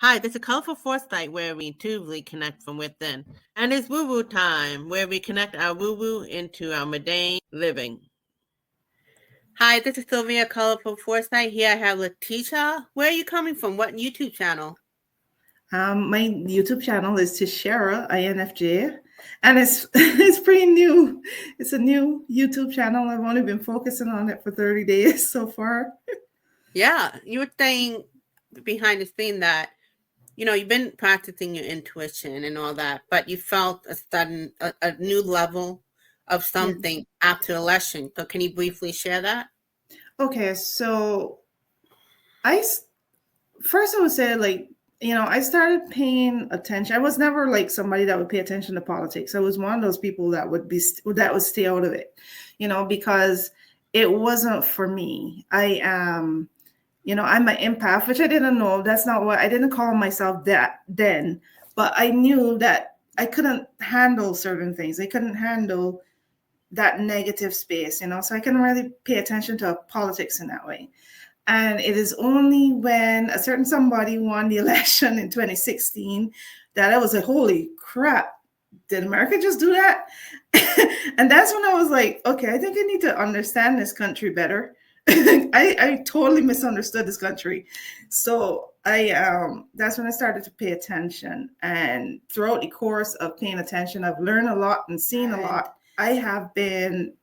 Hi, this is Colorful Foresight, where we intuitively connect from within. And it's woo woo time, where we connect our woo woo into our mundane living. Hi, this is Sylvia, Colorful Foresight. Here I have Latisha. Where are you coming from? What YouTube channel? My YouTube channel is Tishera, INFJ, and it's it's pretty new. It's a new YouTube channel. I've only been focusing on it for 30 days so far. Yeah, you were saying behind the scene that you've been practicing your intuition and all that, but you felt a new level of Yeah. something after election. So can you briefly share that? Okay, so I first I would say I started paying attention. I was never like somebody that would pay attention to politics. I was one of those people that would stay out of it, because it wasn't for me. I am, I'm an empath, which I didn't know. That's not what I didn't call myself that then, but I knew that I couldn't handle certain things. I couldn't handle that negative space, so I couldn't really pay attention to politics in that way. And it is only when a certain somebody won the election in 2016 that I was like, holy crap, did America just do that? And that's when I was like, okay, I think I need to understand this country better. I totally misunderstood this country. So that's when I started to pay attention. And throughout the course of paying attention, I've learned a lot and seen a lot. I have been,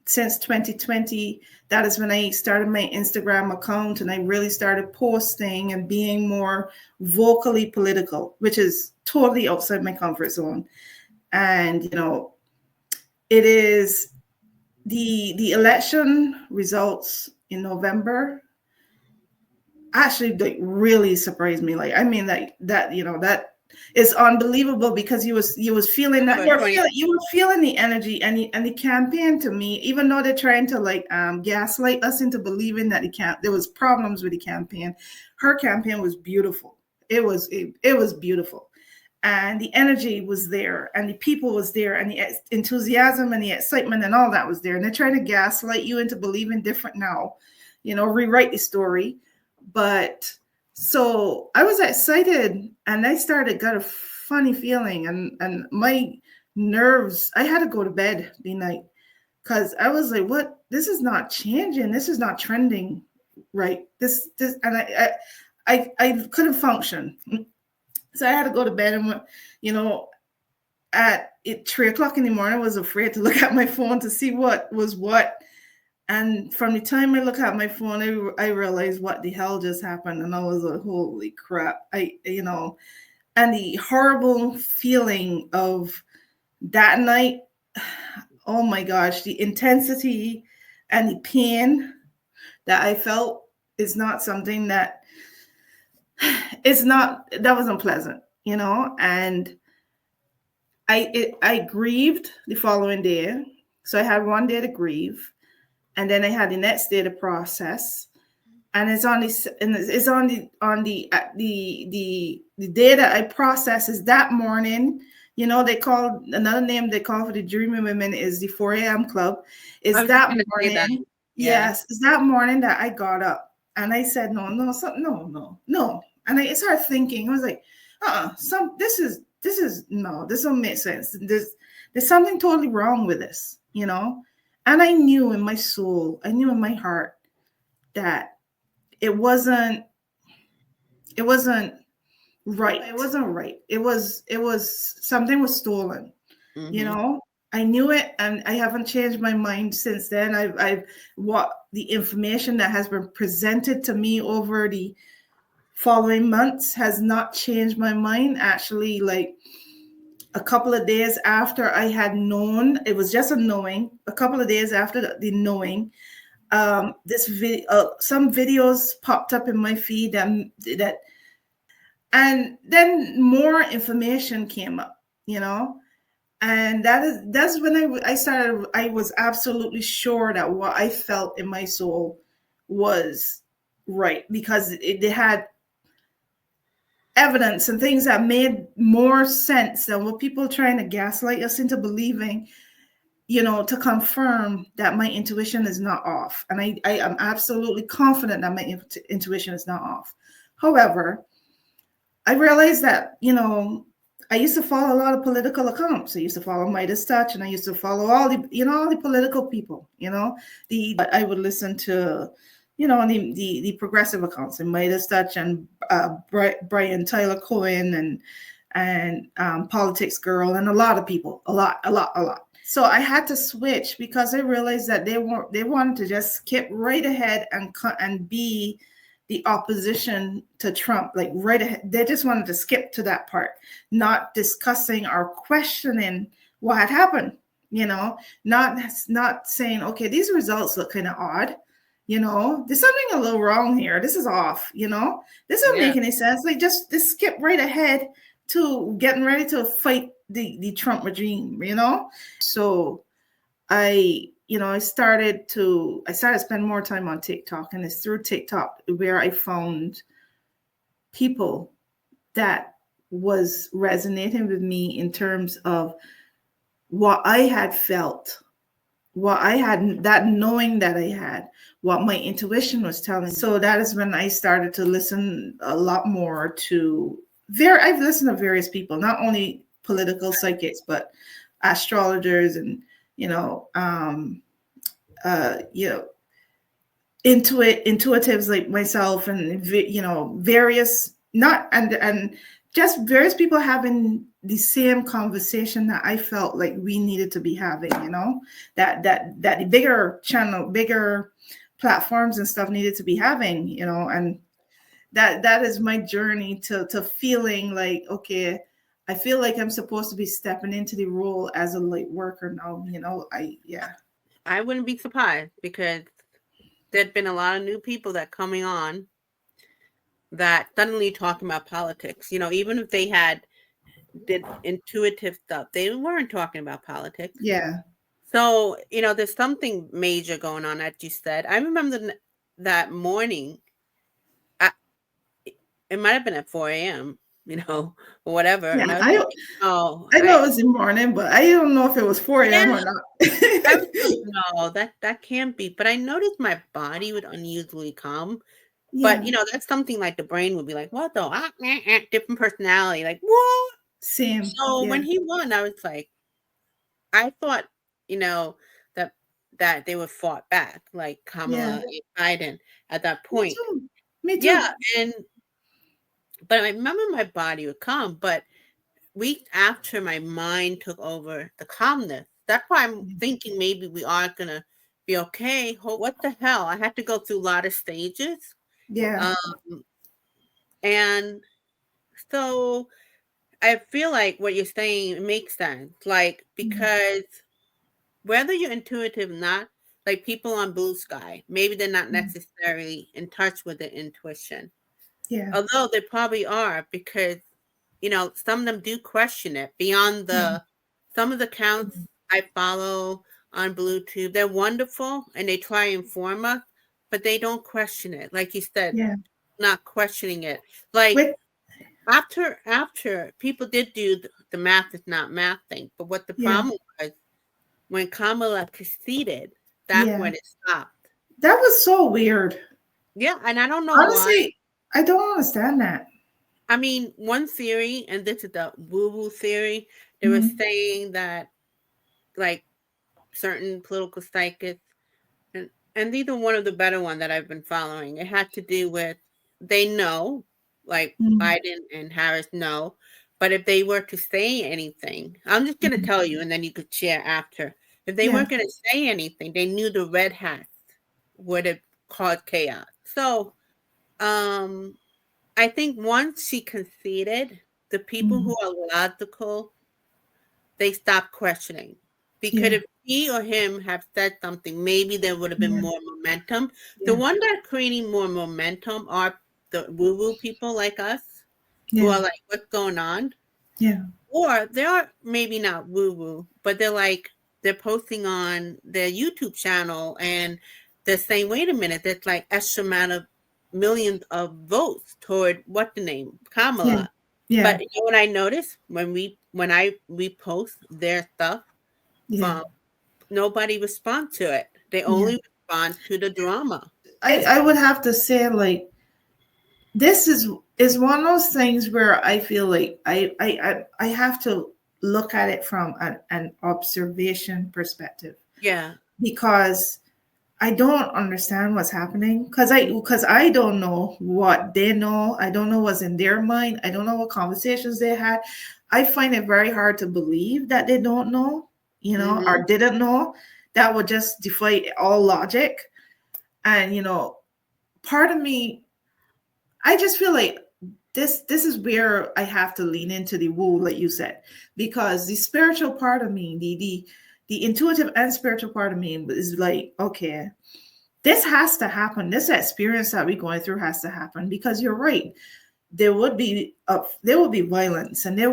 since 2020, that is when I started my Instagram account and I really started posting and being more vocally political, which is totally outside my comfort zone. And, it is the election results in November actually like really surprised me. Like, I mean, that is unbelievable because you was feeling that you were feeling the energy and the campaign. To me, even though they're trying to gaslight us into believing that there was problems with the campaign, her campaign was beautiful. It was beautiful, and the energy was there, and the people was there, and the enthusiasm and the excitement and all that was there. And they're trying to gaslight you into believing different now, rewrite the story. But so I was excited and I got a funny feeling and my nerves, I had to go to bed the night because I was like, what? This is not changing. This is not trending. Right. This, and I couldn't function. So I had to go to bed and, at 3:00 in the morning, I was afraid to look at my phone to see what was what. And from the time I look at my phone, I realized what the hell just happened. And I was like, holy crap. And the horrible feeling of that night, oh my gosh, the intensity and the pain that I felt is not something that wasn't pleasant, and I grieved the following day. So I had one day to grieve. And then I had the next day to process, and it's on the day that I process is that morning. They call another name they call for the dreaming women is the 4 a.m. club. Is that morning? That. Yeah. Yes, it's that morning that I got up and I said no, and I started thinking. I was like, this don't make sense. There's something totally wrong with this, And I knew in my soul, I knew in my heart that it wasn't right. It wasn't right. It was something was stolen. Mm-hmm. I knew it, and I haven't changed my mind since then. I've what the information that has been presented to me over the following months has not changed my mind. Actually, like a couple of days after I had known, it was just a knowing. A couple of days after the knowing, some videos popped up in my feed and then more information came up, and that's when I started. I was absolutely sure that what I felt in my soul was right because it had evidence and things that made more sense than what people are trying to gaslight us into believing, to confirm that my intuition is not off. And I am absolutely confident that my intuition is not off. However, I realized that, I used to follow a lot of political accounts. I used to follow Midas Touch, and I used to follow all the political people, but I would listen to, the progressive accounts and Midas Touch and Brian Tyler Cohen and Politics Girl and a lot of people, a lot. So I had to switch because I realized that they wanted to just skip right ahead and be the opposition to Trump, like right ahead. They just wanted to skip to that part, not discussing or questioning what had happened, not saying, okay, these results look kind of odd, there's something a little wrong here. This is off, this doesn't make any sense. Like just skip right ahead to getting ready to fight the Trump regime, So I started to spend more time on TikTok, and it's through TikTok where I found people that was resonating with me in terms of what I had felt, what I had, that knowing that I had, what my intuition was telling me. So that is when I started to listen a lot more to I've listened to various people, not only political psychics, but astrologers and intuitives like myself, and various and just various people having the same conversation that I felt like we needed to be having, that the bigger channel, bigger platforms and stuff needed to be having, and that is my journey to feeling like, okay, I feel like I'm supposed to be stepping into the role as a light worker now, I wouldn't be surprised because there'd been a lot of new people that coming on that suddenly talking about politics. Even if they did intuitive stuff, they weren't talking about politics. Yeah. So, there's something major going on, as you said. I remember that morning, it might have been at 4 a.m., or whatever. Yeah, And I know it was in the morning, but I don't know if it was 4 a.m. or not. No, that can't be. But I noticed my body would unusually calm. Yeah. But, that's something like the brain would be like, what the? Different personality. Like, what? Same. So when he won, I was like, I thought, that they would fought back, like Kamala and Biden at that point. Me too. Yeah, but I remember my body would calm, but weeks after my mind took over the calmness. That's why I'm thinking maybe we are gonna be okay. What the hell? I had to go through a lot of stages. Yeah. And so I feel like what you're saying makes sense. Like, because whether you're intuitive or not, like people on Bluesky, maybe they're not necessarily in touch with their intuition. Yeah. Although they probably are, because some of them do question it beyond some of the accounts I follow on Bluetooth. They're wonderful and they try and inform us, but they don't question it. Like you said, not questioning it. Like after people did do the math is not math thing, but what the problem was, when Kamala conceded, that's when it stopped. That was so weird. Yeah, and I don't know honestly, why. I don't understand that. I mean, one theory, and this is the woo-woo theory, they were saying that, like, certain political psychics, and these are one of the better ones that I've been following. It had to do with, they know, like Biden and Harris know, but if they were to say anything, I'm just going to tell you, and then you could share after. If they weren't going to say anything, they knew the red hats would have caused chaos. So, I think once she conceded, the people who are logical, they stopped questioning. Because if he or him have said something, maybe there would have been more momentum. The one that's creating more momentum are the woo-woo people like us, who are like, what's going on? Yeah. Or they are maybe not woo-woo, but they're posting on their YouTube channel and they're saying, wait a minute, there's like extra amount of millions of votes toward Kamala. But you know what I noticed when I repost their stuff, nobody responds to it. They only respond to the drama. I would have to say, like, this is one of those things where I feel like I have to look at it from an observation perspective, Yeah. because I don't understand what's happening, because I don't know what they know. I don't know what's in their mind. I don't know what conversations they had. I find it very hard to believe that they don't know, Mm-hmm. or didn't know. That would just defy all logic. And part of me, I just feel like this is where I have to lean into the woo, like you said, because the spiritual part of me, the intuitive and spiritual part of me is like, okay, this has to happen. This experience that we're going through has to happen, because you're right. There would be violence, and it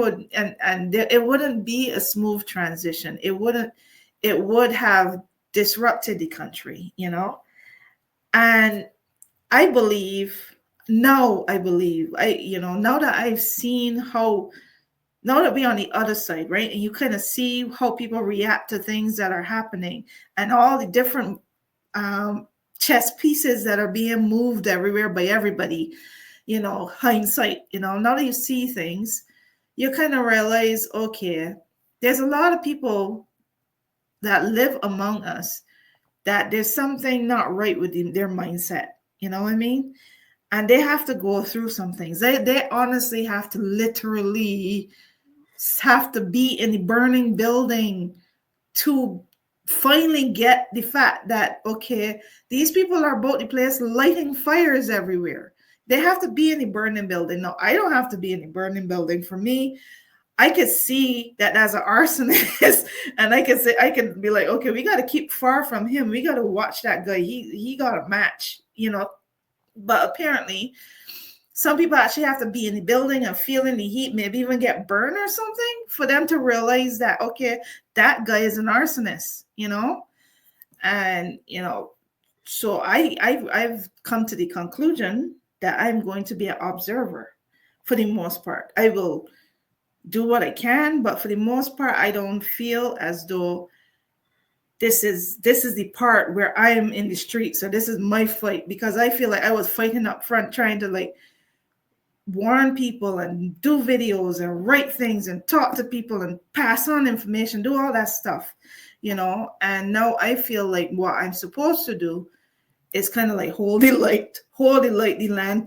wouldn't be a smooth transition. It would have disrupted the country, And I believe now that I've seen how, now that we're on the other side, right? And you kind of see how people react to things that are happening, and all the different um, chess pieces that are being moved everywhere by everybody, hindsight, now that you see things, you kind of realize, okay, there's a lot of people that live among us that there's something not right with their mindset. You know what I mean? And they have to go through some things. They honestly have to literally have to be in the burning building to finally get the fact that, okay, these people are about the place lighting fires everywhere. They have to be in the burning building. No, I don't have to be in the burning building. For me, I could see that as an arsonist, and I can be like, okay, we got to keep far from him. We got to watch that guy. He got a match, But apparently, some people actually have to be in the building and feeling the heat, maybe even get burned or something, for them to realize that, okay, that guy is an arsonist, And so I've come to the conclusion that I'm going to be an observer for the most part. I will do what I can, but for the most part, I don't feel as though this is the part where I am in the street. So this is my fight, because I feel like I was fighting up front, trying to like warn people and do videos and write things and talk to people and pass on information, do all that stuff, And now I feel like what I'm supposed to do is kind of like hold the light,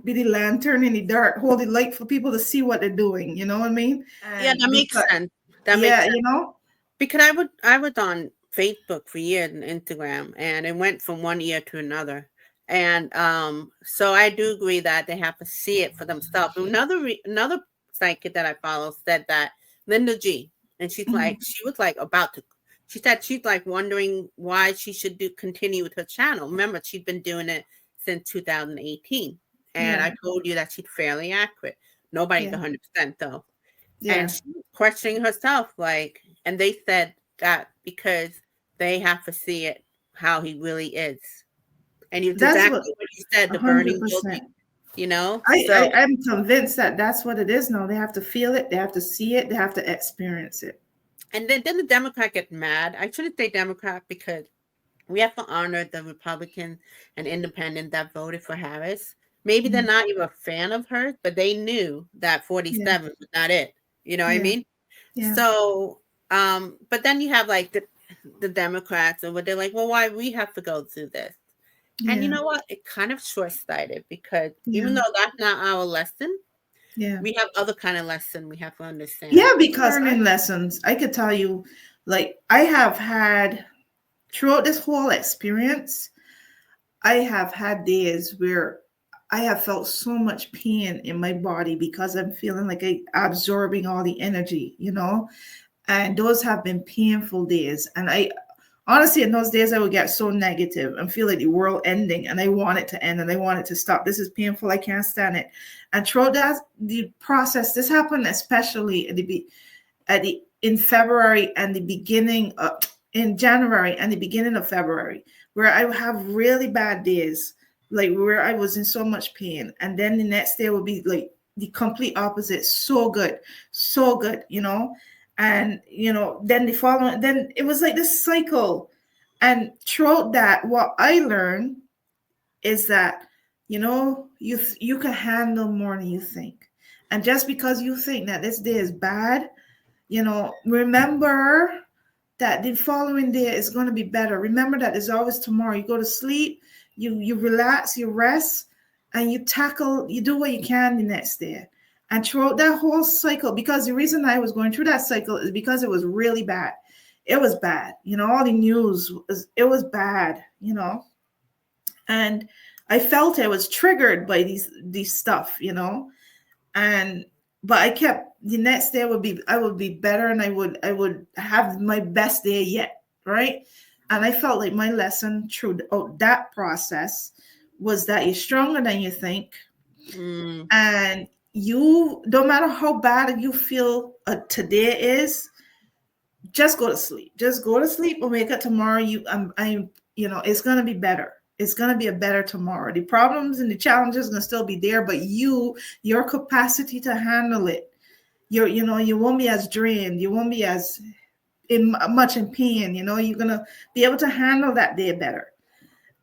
be the lantern in the dark, hold the light for people to see what they're doing. You know what I mean? Yeah, And that makes sense. That makes yeah, sense. Because I was on Facebook for years and Instagram, and it went from one ear to another. And so I do agree that they have to see it for themselves. Another psychic that I follow said that Linda G, and she was like about to. She said she's like wondering why she should continue with her channel. Remember, she's been doing it since 2018, and yeah, I told you that she's fairly accurate. Nobody's yeah, 100% though, and yeah. she was questioning herself, like, and they said that because they have to see it how he really is. And it's That's what exactly what you said, a the hundred burning building, percent. So I'm convinced that that's what it is now. They have to feel it, they have to see it, they have to experience it. and then the Democrat get mad. I shouldn't say Democrat because we have to honor the Republican and independent that voted for Harris. Maybe they're Mhm. not even a fan of hers, but they knew that Yeah, 47 was not it. You know what I yeah, mean? yeah, So, but then you have like the Democrats, and what they're like, well, why we have to go through this? And you yeah, know what? It kind of short-sighted because even yeah, though that's not our lesson, yeah. we have other kind of lesson we have to understand. Yeah, because learning lessons, I could tell you, like I have had throughout this whole experience, I have had days where I have felt so much pain in my body because I'm feeling like I absorbing all the energy, And those have been painful days. And I honestly, in those days, I would get so negative and feel like the world ending, and I want it to end and I want it to stop. This is painful. I can't stand it. And throughout the process, this happened especially in February and the beginning of in January and the beginning of February, where I would have really bad days, like where I was in so much pain, and then the next day would be like the complete opposite, so good, and then then it was like this cycle. And throughout that, what I learned is that you can handle more than you think. And just because you think that this day is bad, remember that the following day is going to be better. Remember that there's always tomorrow. You go to sleep, you relax, you rest, and you do what you can the next day. And throughout that whole cycle, because the reason I was going through that cycle is because it was really bad. It was bad. All the news, it was bad, and I felt I was triggered by these stuff, but I kept, the next day I would be better, and I would have my best day yet, right? And I felt like my lesson through that process was that you're stronger than you think. And you, no matter how bad you feel today is, just go to sleep. Just go to sleep and wake up tomorrow. It's gonna be better. It's gonna be a better tomorrow. The problems and the challenges are gonna still be there, but your capacity to handle it, you won't be as drained. You won't be as much in pain. You're gonna be able to handle that day better.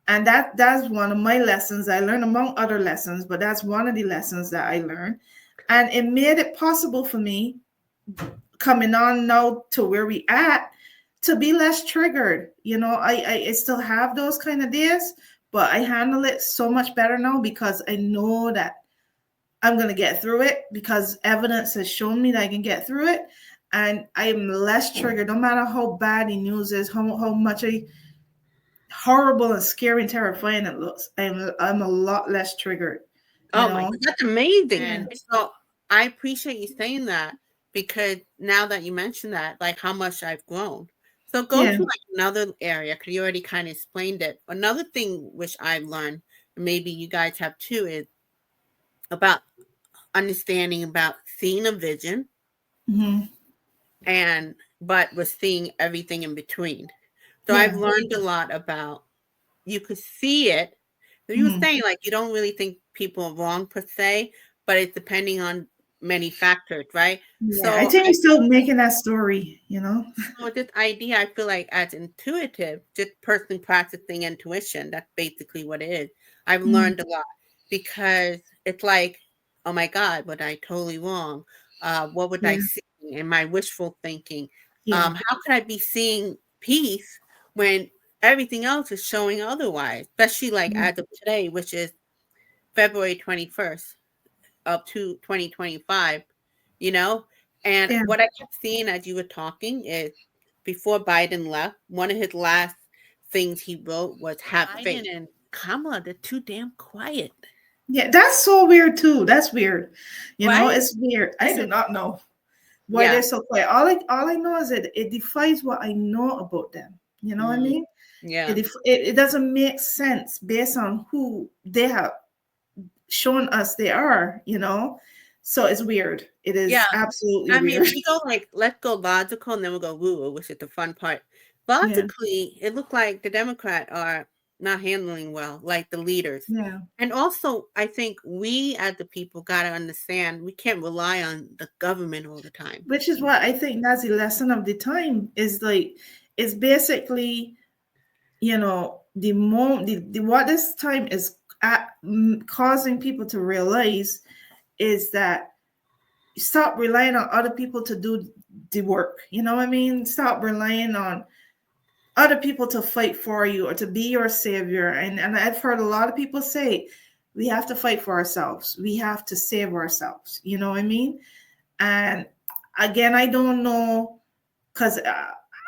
And that's one of my lessons I learned, among other lessons, but that's one of the lessons that I learned. And it made it possible for me, coming on now to where we at, to be less triggered. I still have those kind of days, but I handle it so much better now because I know that I'm going to get through it, because evidence has shown me that I can get through it. And I'm less triggered, no matter how bad the news is, how much horrible and scary and terrifying it looks. I'm a lot less triggered. Oh my God, that's amazing. And so I appreciate you saying that, because now that you mentioned that, like how much I've grown. So go to like another area, because you already kind of explained it. Another thing which I've learned, and maybe you guys have too, is about understanding about seeing a vision, but we're seeing everything in between. So I've learned a lot about, you could see it. So you were saying like you don't really think people are wrong per se, but it's depending on many factors, right? Yeah, so I think you're still making that story, So this idea, I feel like as intuitive, just person practicing intuition, that's basically what it is. I've learned a lot, because it's like, oh my God, was I totally wrong? What would I see in my wishful thinking? How could I be seeing peace when everything else is showing otherwise? Especially like as of today, which is February 21st of 2025, And what I kept seeing as you were talking is, before Biden left, one of his last things he wrote was have faith. And Kamala, they're too damn quiet. Yeah, that's so weird too. That's weird. It's weird. I do not know why they're so quiet. All I know is that it defies what I know about them. You know what I mean? Yeah. It doesn't make sense based on who they have shown us they are, So it's weird. It is absolutely weird. If we go let's go logical, and then we'll go woo, which is the fun part. Logically, it looked like the Democrats are not handling well, like the leaders. Yeah. And also, I think we as the people got to understand we can't rely on the government all the time. Which is what I think that's the lesson of the time, is like, it's basically, what this time is causing people to realize is that stop relying on other people to do the work. You know what I mean? Stop relying on other people to fight for you or to be your savior. And I've heard a lot of people say, we have to fight for ourselves. We have to save ourselves. You know what I mean? And again, I don't know, because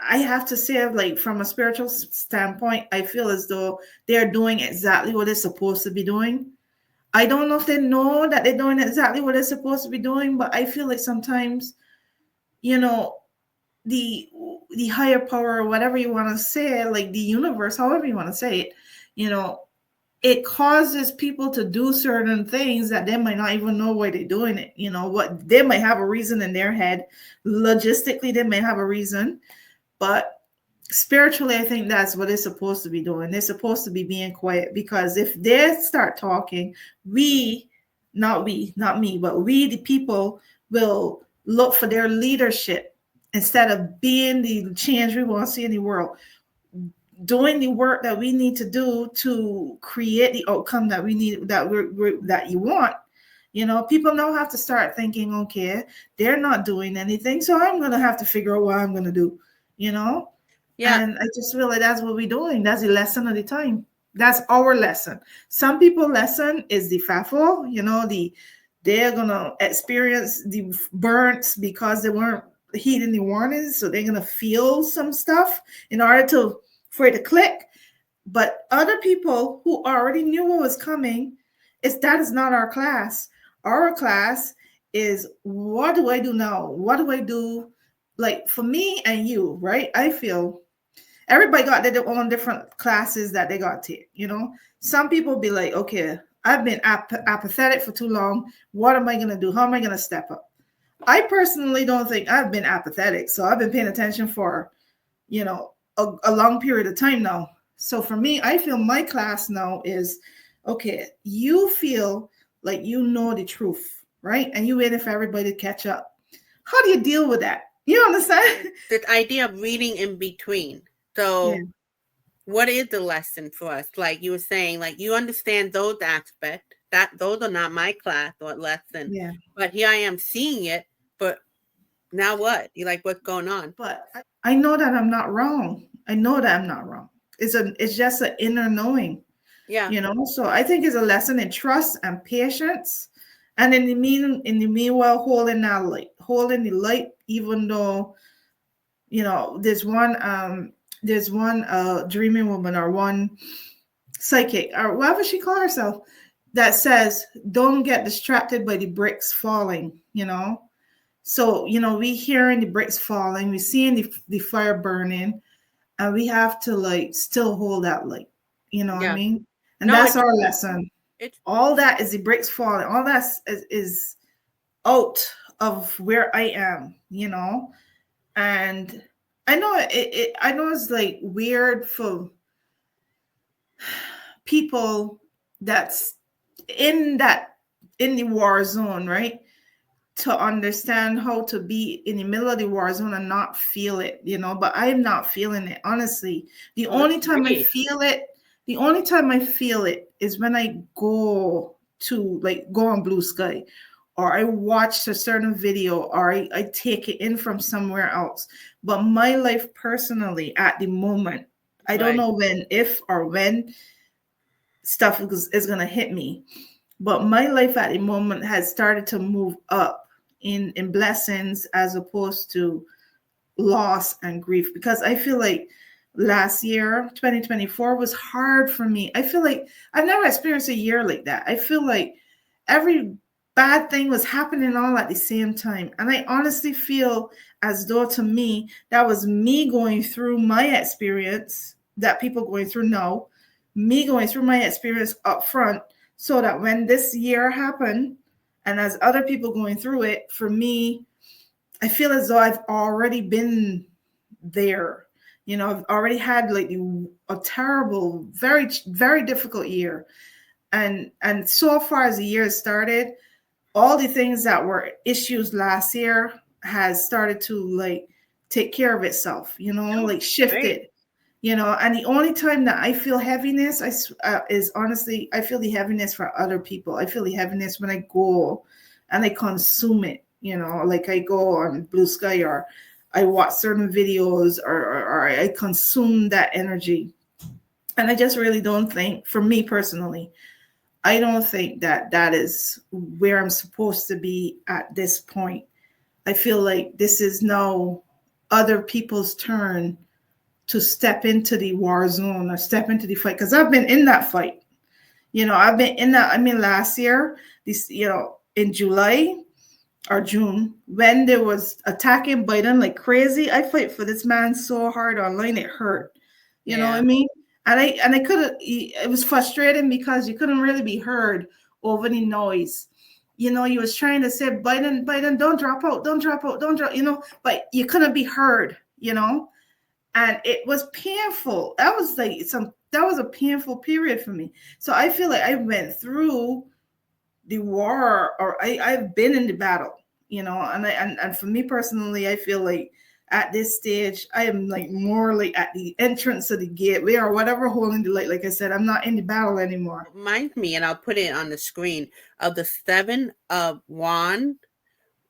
I have to say, like, from a spiritual standpoint, I feel as though they're doing exactly what they're supposed to be doing. I don't know if they know that they're doing exactly what they're supposed to be doing, but I feel like sometimes, the higher power, or whatever you want to say, like the universe, however you want to say it, it causes people to do certain things that they might not even know why they're doing it. What they might have a reason in their head. Logistically, they may have a reason, but spiritually, I think that's what they're supposed to be doing. They're supposed to be being quiet, because if they start talking, not me, but we, the people, will look for their leadership instead of being the change we want to see in the world. doing the work that we need to do to create the outcome that we need, that you want. People now have to start thinking, okay, they're not doing anything, so I'm going to have to figure out what I'm going to do, Yeah. And I just feel like that's what we're doing. That's the lesson of the time. That's our lesson. Some people lesson is the FAFO, they're going to experience the burns because they weren't heeding the warnings. So they're going to feel some stuff in order for it to click. But other people who already knew what was coming, that is not our class. Our class is, what do I do now? What do I do? Like for me and you, right? I feel everybody got their own different classes that they got to, Some people be like, okay, I've been apathetic for too long. What am I going to do? How am I going to step up? I personally don't think I've been apathetic. So I've been paying attention for, a long period of time now. So for me, I feel my class now is, okay, you feel like you know the truth, right? And you waiting for everybody to catch up. How do you deal with that? You understand? The idea of reading in between. So what is the lesson for us? Like you were saying, like you understand those aspects, that those are not my class or lesson. Yeah. But here I am seeing it, but now what? You like, what's going on? But I know that I'm not wrong. I know that I'm not wrong. It's just an inner knowing. Yeah. So I think it's a lesson in trust and patience. And in the meanwhile, holding the light, even though, there's one dreaming woman or one psychic or whatever she calls herself that says, don't get distracted by the bricks falling, So, we hearing the bricks falling, we seeing the fire burning, and we have to like still hold that light. You know what I mean? And that's our lesson. All that is the bricks falling. All that is out of where I am, And I know I know it's like weird for people that's in the war zone, right? To understand how to be in the middle of the war zone and not feel it, but I'm not feeling it. Honestly, the only time I feel it is when I go on Bluesky, or I watch a certain video, or I take it in from somewhere else. But my life personally at the moment, I don't know when stuff is going to hit me. But my life at the moment has started to move up in blessings as opposed to loss and grief, because I feel like last year, 2024, was hard for me. I feel like I've never experienced a year like that. I feel like every bad thing was happening all at the same time. And I honestly feel as though, to me, that was me going through my experience that people going through now, me going through my experience up front, so that when this year happened, and as other people going through it, for me, I feel as though I've already been there. I've already had like a terrible, very, very difficult year. And so far as the year started, all the things that were issues last year has started to like take care of itself, like shifted. And the only time that I feel heaviness is honestly, I feel the heaviness for other people. I feel the heaviness when I go and I consume it, like I go on Bluesky, or I watch certain videos, or I consume that energy. And I just really don't think, for me personally, I don't think that is where I'm supposed to be at this point. I feel like this is now other people's turn to step into the war zone or step into the fight, because I've been in that fight. I've been in that. I mean, last year, in July or June, when there was attacking Biden like crazy, I fight for this man so hard online, it hurt. You know what I mean? And I couldn't. It was frustrating because you couldn't really be heard over the noise. You was trying to say, Biden, don't drop out, but you couldn't be heard. And it was painful. That was a painful period for me. So I feel like I went through the war, or I've been in the battle, and for me personally, I feel like at this stage, I am like more like at the entrance of the gateway or whatever, holding the light. Like I said, I'm not in the battle anymore. Reminds me, and I'll put it on the screen, of the Seven of Wands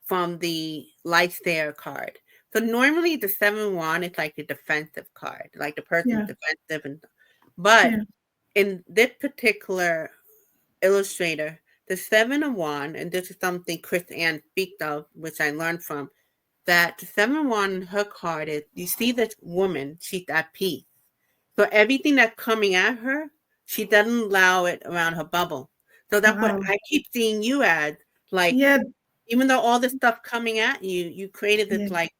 from the Light Stair card. So normally the Seven Wand is like the defensive card, like the person's Yeah. defensive, but Yeah. in this particular illustrator, the Seven of Wand, and this is something Chris Ann speaks of, which I learned from, that the Seven of Wand in her card is, you see this woman, she's at peace. So everything that's coming at her, she doesn't allow it around her bubble. So that's what Wow. I keep seeing you as, like, Yeah. even though all this stuff coming at you, you created this Yeah. like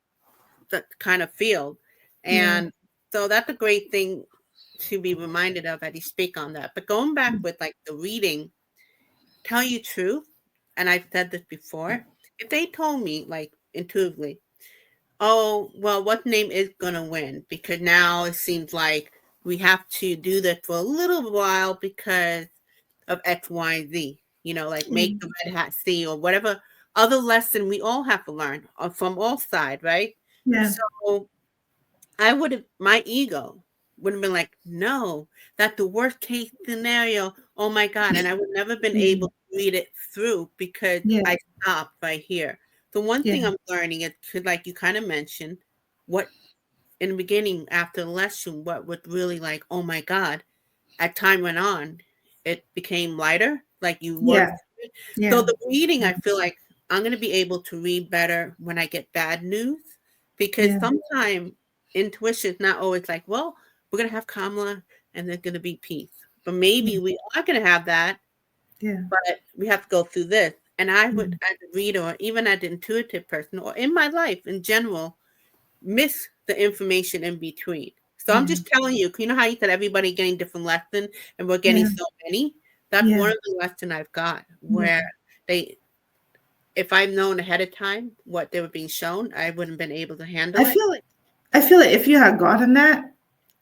that kind of field. Yeah. And so that's a great thing to be reminded of as you speak on that. But going back with like the reading, tell you truth, and I've said this before, if they told me like intuitively, oh, well, what name is going to win? Because now it seems like we have to do this for a little while because of X, Y, Z. You know, like make the red hat see, or whatever other lesson we all have to learn from all sides, right? Yeah. So I would have, my ego would have been like, no, that's the worst case scenario. Oh my God. And I would never been able to read it through because Yeah. I stopped right here. So one thing Yeah. I'm learning is to, like you kind of mentioned, what in the beginning after the lesson, what was really like, oh my God, as time went on, it became lighter, like you worked Yeah. through it. So Yeah. the reading, I feel like I'm going to be able to read better when I get bad news, because Yeah. sometimes intuition is not always like, well, we're going to have Kamala and there's going to be peace. But maybe we are going to have that, Yeah. but we have to go through this. And I would, Yeah. as a reader, or even as an intuitive person, or in my life in general, miss the information in between. So I'm Yeah. just telling you, you know how you said everybody getting different lessons and we're getting Yeah. so many? That's Yeah. one of the lessons I've got Yeah. where they, if I've known ahead of time what they were being shown, I wouldn't have been able to handle I it. feel like if you had gotten that,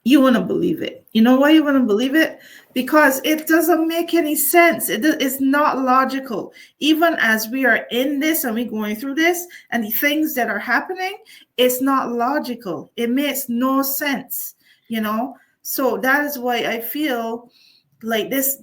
you wouldn't believe it. You know why you wouldn't believe it? Because it doesn't make any sense. It's not logical. Even as we are in this and we're going through this and the things that are happening, it's not logical. It makes no sense, you know? So that is why I feel like this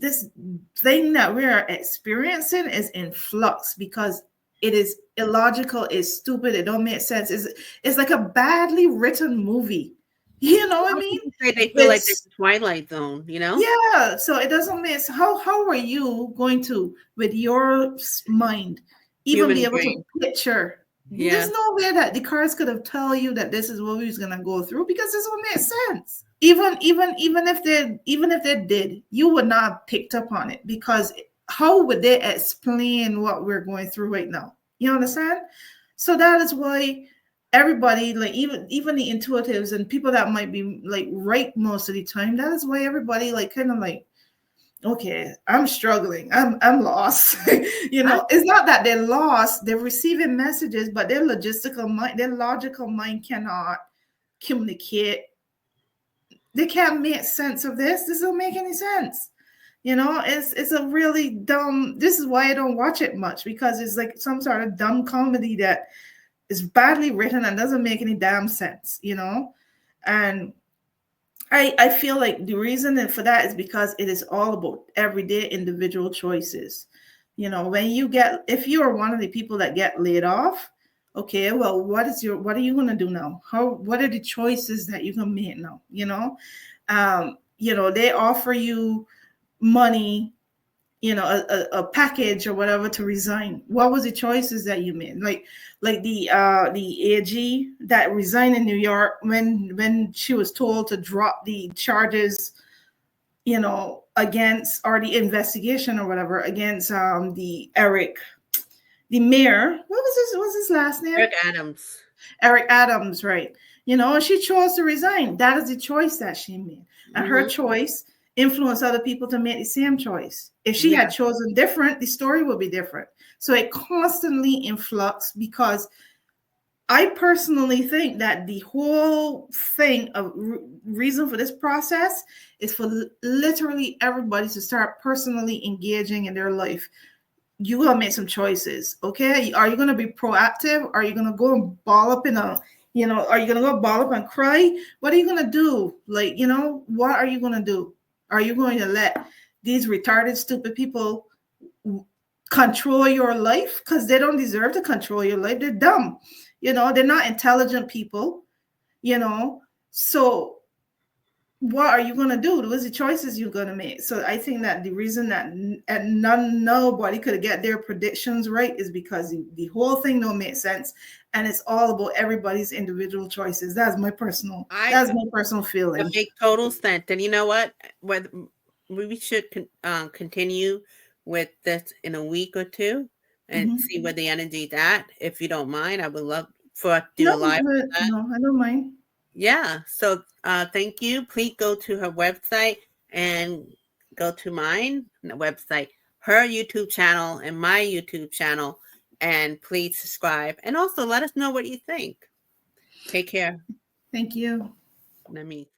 thing that we are experiencing is in flux, because it is illogical, it's stupid, it don't make sense. It's like a badly written movie. You know what I Some mean? people say they feel like It's there's a Twilight Zone, you know? yeah, so it doesn't make sense. How are you going to, with your mind, even be Human able brain. to picture? Yeah. There's no way that the cards could have tell you that this is what we was gonna go through, because this would make sense. Even if they did, you would not have picked up on it, because how would they explain what we're going through right now? You understand? So that is why everybody, like even the intuitives and people that might be like right most of the time, that is why everybody like kind of like, okay, I'm struggling, I'm lost. You know, it's not that they're lost, they're receiving messages, but their logical mind cannot communicate. They can't make sense of this don't make any sense. You know, it's a really dumb, this is why I don't watch it much, because it's like some sort of dumb comedy that is badly written and doesn't make any damn sense, you know? And I feel like the reason for that is because it is all about everyday individual choices. You know, if you are one of the people that get laid off, okay, well, what are you going to do now? What are the choices that you can make now? You know, they offer you money, you know, a package or whatever to resign. What was the choices that you made? Like the AG that resigned in New York when she was told to drop the charges, you know, against, or the investigation or whatever against the mayor. What's his last name? Eric Adams, right? You know, she chose to resign. That is the choice that she made. And her choice influenced other people to make the same choice. If she had chosen different, the story would be different. So it constantly in flux, because I personally think that the whole thing of reason for this process is for literally everybody to start personally engaging in their life. You gotta make some choices, okay? Are you gonna be proactive? Are you gonna go and ball up in You know, are you going to go ball up and cry? What are you going to do? Like, you know, what are you going to do? Are you going to let these retarded, stupid people control your life? Because they don't deserve to control your life. They're dumb. You know, they're not intelligent people, you know. So what are you going to do? Those are the choices you're going to make. So I think that the reason that nobody could get their predictions right is because the whole thing don't make sense, and it's all about everybody's individual choices. That's my personal feeling. It makes total sense. And you know what? We should continue with this in a week or two and see where the energy's at. If you don't mind, I would love for us to do a live. No, I don't mind. Yeah. So thank you. Please go to her website and go to mine, the website, her YouTube channel and my YouTube channel. And please subscribe. And also let us know what you think. Take care. Thank you. Let me